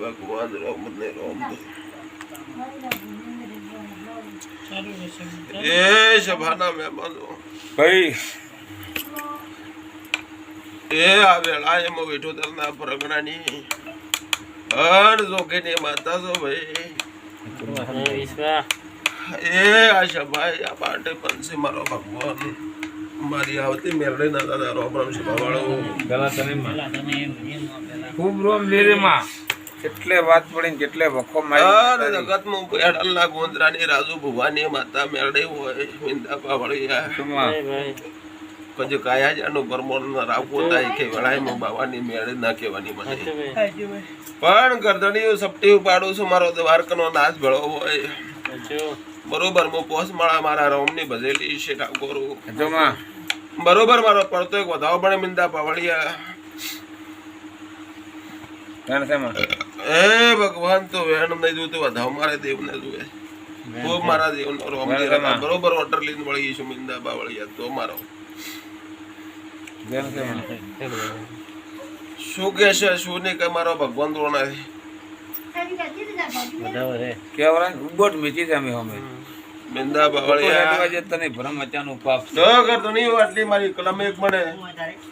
ભગવાન રોમ ને રોમ એ સભાના મહેમાનો ભાઈ એ આ વેળા એમાં વિઠોતરના પ્રગણાની હર જોગીની માતા છો ભાઈ એ આ સભાઈ આ પાટે પંછી મારો ભગવાન મારી આવતી મેરડે ના દાદા રોમ રોમ સભાવાળો ખૂબ રોમ લેરેમાં કેટલે વાત પડી કેટલે વખો મારી જગતમાં પેડલના ગોંદરાની રાજુ ભુવાની માતા મેરડે હોય મિંદા પાવળી કજુ કાયા જાનું પરમોણ રાખવો થાય કે વળાઈમાં બાવાની મેળે ના કહેવાની મને પણ ગરદણીઓ સપટી ઉપાડું છું મારો દ્વારકાનો નાચ ભળો હોય બરોબર હું પોસ માળા મારા રોમની ભજેલી છે ઠાકોરું બરોબર મારો પડતો એક વધાવો પણ મિંદા પાવળિયા એ ભગવાન તો વેણ નહીં જોતું વધાવ મારે દેવ ને જોવે ખૂબ મારા દેવ નો રોમ બરોબર ઓર્ડર લઈને વળી છું મિંદા પાવળિયા તો મારો શું કે છે શું નહીં કે મારો ભગવાન રોણા કેવરા ઉબોટ મીચી જામે હમે મિંદા પાવળિયા તને ભ્રમ અચાનું પાપ તો કરતો નહીં આટલી મારી કલમ એક મને